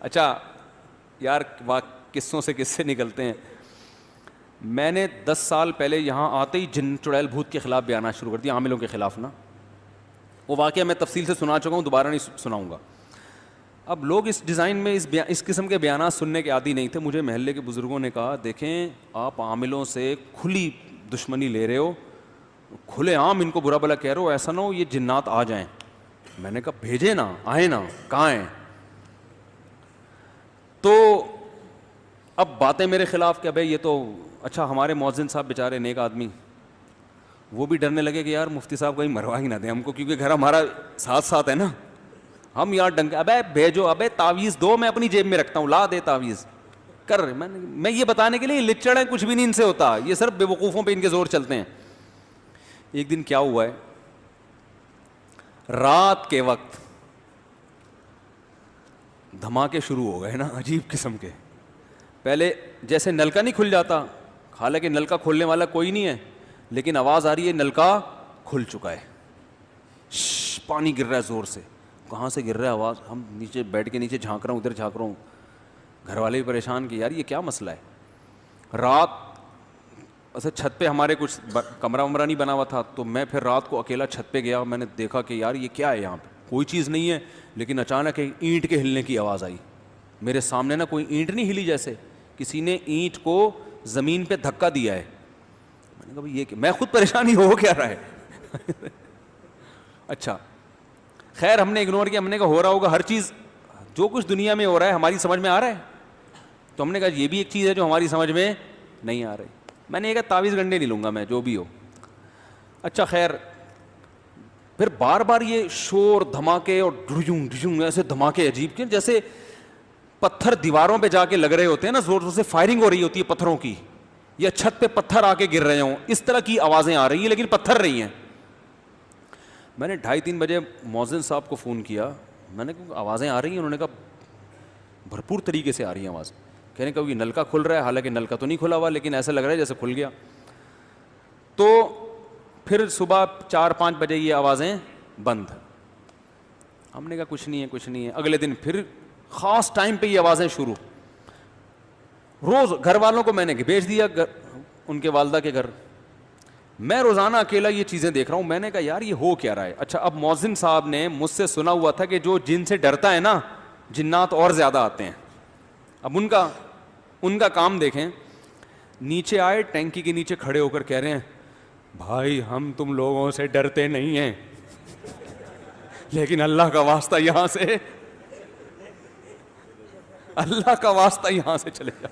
اچھا یار قصوں سے قصے نکلتے ہیں. میں نے 10 سال پہلے یہاں آتے ہی جن چڑیل بھوت کے خلاف بیانات شروع کر دیا, عاملوں کے خلاف نا. وہ واقعہ میں تفصیل سے سنا چکا ہوں, دوبارہ نہیں سناؤں گا. اب لوگ اس ڈیزائن میں اس قسم کے بیانات سننے کے عادی نہیں تھے. مجھے محلے کے بزرگوں نے کہا دیکھیں آپ عاملوں سے کھلی دشمنی لے رہے ہو, کھلے عام ان کو برا بلا کہہ رہے ہو, ایسا نہ ہو یہ جنات آ جائیں. میں نے کہا بھیجے نا, آئے نا, کہاں ہیں؟ تو اب باتیں میرے خلاف کہ بھائی یہ تو اچھا ہمارے مؤذن صاحب بیچارے نیک آدمی, وہ بھی ڈرنے لگے کہ یار مفتی صاحب کہیں مروا ہی نہ دیں ہم کو, کیونکہ گھر ہمارا ساتھ ساتھ ہے نا. ہم یار ڈنگ ابے بھیجو, ابے تعویذ دو, میں اپنی جیب میں رکھتا ہوں, لا دے تعویذ کر. میں یہ بتانے کے لیے لچڑ ہیں, کچھ بھی نہیں ان سے ہوتا, یہ صرف بے وقوفوں پہ ان کے زور چلتے ہیں. ایک دن کیا ہوا ہے, رات کے وقت دھماکے شروع ہو گئے نا عجیب قسم کے. پہلے جیسے نلکا نہیں کھل جاتا, حالانکہ نلکا کھولنے والا کوئی نہیں ہے, لیکن آواز آ رہی ہے نلکا کھل چکا ہے, پانی گر رہا ہے زور سے. کہاں سے گر رہا ہے آواز؟ ہم نیچے بیٹھ کے نیچے جھانک رہا ہوں, ادھر جھانک رہا ہوں. گھر والے بھی پریشان کہ یار یہ کیا مسئلہ ہے. رات ایسے چھت پہ ہمارے کچھ کمرہ ومرہ نہیں بنا ہوا تھا, تو میں پھر رات کو اکیلا چھت پہ گیا. میں نے دیکھا کہ یار یہ کیا ہے, یہاں پہ کوئی چیز نہیں ہے, لیکن اچانک اینٹ کے ہلنے کی آواز آئی میرے سامنے نا. کوئی اینٹ نہیں ہلی, جیسے کسی نے اینٹ کو زمین پہ دھکا دیا ہے. میں نے کہا بھائی یہ میں خود پریشانی ہو کیا رہا ہے. اچھا خیر ہم نے اگنور کیا, ہم نے کہا ہو رہا ہوگا ہر چیز, جو کچھ دنیا میں ہو رہا ہے ہماری سمجھ میں آ رہا ہے. تو ہم نے کہا یہ بھی ایک چیز ہے جو ہماری سمجھ میں نہیں آ رہی. میں نے یہ کہا تعویذ گنڈے نہیں لوں گا میں, جو بھی ہو. اچھا خیر پھر بار بار یہ شور دھماکے اور ڈھجوں ڈھجوں ایسے دھماکے عجیب کے, جیسے پتھر دیواروں پہ جا کے لگ رہے ہوتے ہیں نا, زور زور سے فائرنگ ہو رہی ہوتی ہے پتھروں کی, یا چھت پہ پتھر آ کے گر رہے ہوں, اس طرح کی آوازیں آ رہی ہیں لیکن پتھر رہی ہیں. میں نے 2:30-3 بجے مؤذن صاحب کو فون کیا. میں نے کہا آوازیں آ رہی ہیں؟ انہوں نے کہا بھرپور طریقے سے آ رہی ہیں آواز. کہنے کہ یہ نلکا کھل رہا ہے, حالانکہ نلکا تو نہیں کھلا ہوا, لیکن ایسا لگ رہا ہے جیسے کھل گیا. تو پھر صبح 4-5 بجے یہ آوازیں بند. ہم نے کہا کچھ نہیں ہے کچھ نہیں ہے. اگلے دن پھر خاص ٹائم پہ یہ آوازیں شروع. روز گھر والوں کو میں نے بھیج دیا ان کے والدہ کے گھر. میں روزانہ اکیلا یہ چیزیں دیکھ رہا ہوں. میں نے کہا یار یہ ہو کیا رہا ہے. اچھا اب مؤذن صاحب نے مجھ سے سنا ہوا تھا کہ جو جن سے ڈرتا ہے نا جنات اور زیادہ آتے ہیں. اب ان کا کام دیکھیں, نیچے آئے ٹینکی کے نیچے کھڑے ہو کر کہہ رہے ہیں بھائی ہم تم لوگوں سے ڈرتے نہیں ہیں, لیکن اللہ کا واسطہ یہاں سے, اللہ کا واسطہ یہاں سے چلے جا.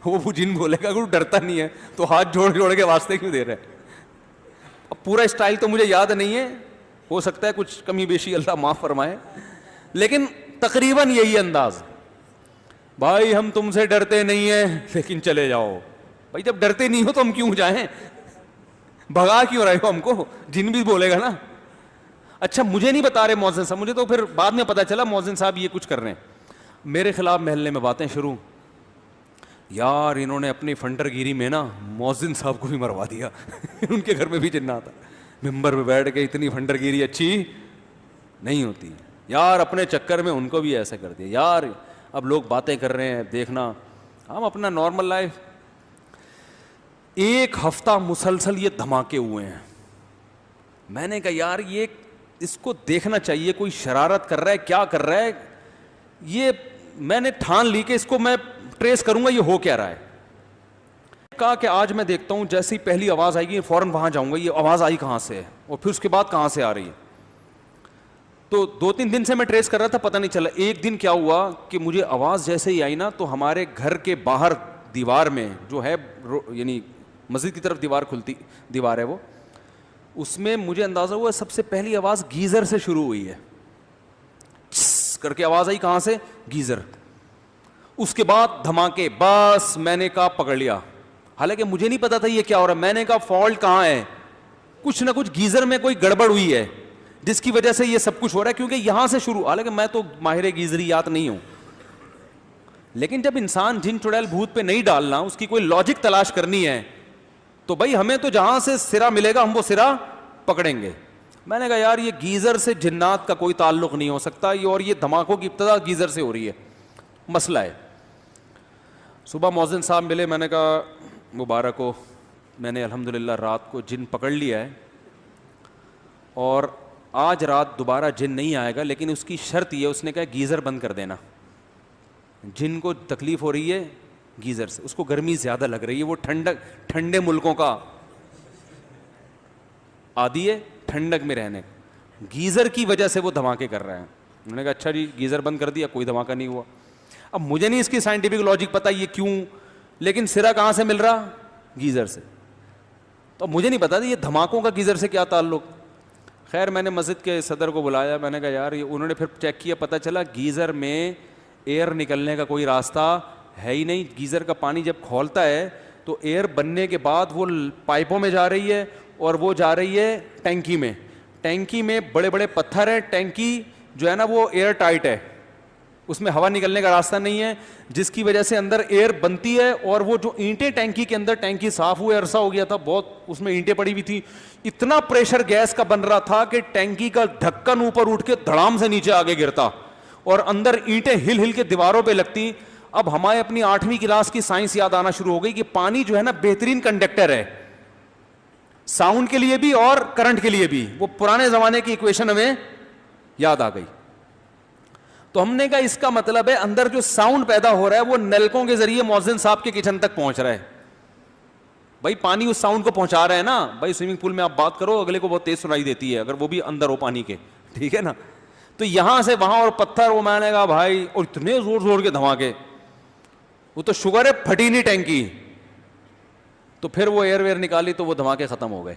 وہ جن بولے گا کہ ڈرتا نہیں ہے تو ہاتھ جوڑ جوڑ کے واسطے کیوں دے رہے ہیں. اب پورا اسٹائل تو مجھے یاد نہیں ہے, ہو سکتا ہے کچھ کمی بیشی اللہ معاف فرمائے, لیکن تقریباً یہی انداز. بھائی ہم تم سے ڈرتے نہیں ہیں لیکن چلے جاؤ. بھائی جب ڈرتے نہیں ہو تو ہم کیوں جائیں, بھگا کیوں رہے ہو ہم کو؟ جن بھی بولے گا نا. اچھا مجھے نہیں بتا رہے مؤذن صاحب, مجھے تو پھر بعد میں پتا چلا مؤذن صاحب یہ کچھ کر رہے ہیں. میرے خلاف محلے میں باتیں شروع. یار انہوں نے اپنی فنٹر گیری میں نا مؤذن صاحب کو بھی مروا دیا. ان کے گھر میں بھی جنات آتا, ممبر پہ بیٹھ کے اتنی فنٹر گیری اچھی نہیں ہوتی یار, اپنے چکر میں ان کو بھی ایسا کر دیا. یار اب لوگ باتیں کر رہے ہیں, دیکھنا ہم اپنا نارمل لائف. 1 ہفتہ مسلسل یہ دھماکے ہوئے ہیں. میں نے کہا یار یہ اس کو دیکھنا چاہیے, کوئی شرارت کر رہا ہے, کیا کر رہا ہے. یہ میں نے ٹھان لی کہ اس کو میں ٹریس کروں گا یہ ہو کیا رہا ہے. کہا کہ آج میں دیکھتا ہوں جیسی پہلی آواز آئے گی فوراً وہاں جاؤں گا, یہ آواز آئی کہاں سے ہے اور پھر اس کے بعد کہاں سے آ رہی ہے. تو 2-3 دن سے میں ٹریس کر رہا تھا, پتہ نہیں چلا. ایک دن کیا ہوا کہ مجھے آواز جیسے ہی آئی نا, تو ہمارے گھر کے باہر دیوار میں جو ہے یعنی مسجد کی طرف دیوار کھلتی دیوار ہے وہ, اس میں مجھے اندازہ ہوا سب سے پہلی آواز گیزر سے شروع ہوئی ہے. کر کے آواز آئی کہاں سے, گیزر. اس کے بعد دھماکے. بس میں نے کہا پکڑ لیا, حالانکہ مجھے نہیں پتا تھا یہ کیا ہو رہا ہے. میں نے کہا فالٹ کہاں ہے, کچھ نہ کچھ گیزر میں کوئی گڑبڑ ہوئی ہے جس کی وجہ سے یہ سب کچھ ہو رہا ہے, کیونکہ یہاں سے شروع. حالانکہ میں تو ماہر گیزریات نہیں ہوں, لیکن جب انسان جن چڑیل بھوت پہ نہیں ڈالنا, اس کی کوئی لاجک تلاش کرنی ہے, تو بھائی ہمیں تو جہاں سے سرا ملے گا ہم وہ سرا پکڑیں گے. میں نے کہا یار یہ گیزر سے جنات کا کوئی تعلق نہیں ہو سکتا, یہ اور یہ دھماکوں کی ابتدا گیزر سے ہو رہی ہے. مسئلہ ہے. صبح مؤذن صاحب ملے, میں نے کہا مبارک ہو, میں نے الحمدللہ رات کو جن پکڑ لیا ہے اور آج رات دوبارہ جن نہیں آئے گا, لیکن اس کی شرط یہ, اس نے کہا گیزر بند کر دینا. جن کو تکلیف ہو رہی ہے گیزر سے, اس کو گرمی زیادہ لگ رہی ہے, وہ ٹھنڈے ملکوں کا عادی ہے ٹھنڈک میں رہنے, گیزر کی وجہ سے وہ دھماکے کر رہے ہیں. میں نے کہا اچھا جی گیزر بند کر دیا, کوئی دھماکہ نہیں ہوا. اب مجھے نہیں اس کی سائنٹیفک لاجک پتہ یہ کیوں, لیکن سرا کہاں سے مل رہا, گیزر سے. تو مجھے نہیں پتا یہ دھماکوں کا گیزر سے کیا تعلق. خیر میں نے مسجد کے صدر کو بلایا, میں نے کہا یار انہوں نے پھر چیک کیا, پتہ چلا گیزر میں ایئر نکلنے کا کوئی راستہ ہے ہی نہیں. گیزر کا پانی جب کھولتا ہے تو ایئر بننے کے بعد وہ پائپوں میں جا رہی ہے اور وہ جا رہی ہے ٹینکی میں. ٹینکی میں بڑے بڑے پتھر ہیں, ٹینکی جو ہے نا وہ ایئر ٹائٹ ہے, اس میں ہوا نکلنے کا راستہ نہیں ہے, جس کی وجہ سے اندر ایئر بنتی ہے. اور وہ جو اینٹیں ٹینکی کے اندر, ٹینکی صاف ہوئے عرصہ ہو گیا تھا بہت, اس میں اینٹیں پڑی ہوئی تھی, اتنا پریشر گیس کا بن رہا تھا کہ ٹینکی کا ڈھکن اوپر اٹھ کے دھڑام سے نیچے آگے گرتا اور اندر اینٹیں ہل ہل کے دیواروں پہ لگتی. اب ہمارے اپنی 8ویں کلاس کی سائنس یاد آنا شروع ہو گئی کہ پانی جو ہے نا بہترین کنڈکٹر ہے, ساؤنڈ کے لیے بھی اور کرنٹ کے لیے بھی. وہ پرانے زمانے کی ایکویشن ہمیں یاد آ گئی. تو ہم نے کہا اس کا مطلب ہے اندر جو ساؤنڈ پیدا ہو رہا ہے وہ نلکوں کے ذریعے مؤذن صاحب کے کچن تک پہنچ رہا ہے. بھائی پانی اس ساؤنڈ کو پہنچا رہا ہے نا. بھائی سوئمنگ پول میں آپ بات کرو, اگلے کو بہت تیز سنائی دیتی ہے اگر وہ بھی اندر ہو پانی کے, ٹھیک ہے نا. تو یہاں سے وہاں اور پتھر, وہ میں نے کہا بھائی, اور اتنے زور زور کے دھماکے, وہ تو شوگر ہے پھٹی نہیں ٹینکی. تو پھر وہ ایئر ویئر نکالی تو وہ دھماکے ختم ہو گئے.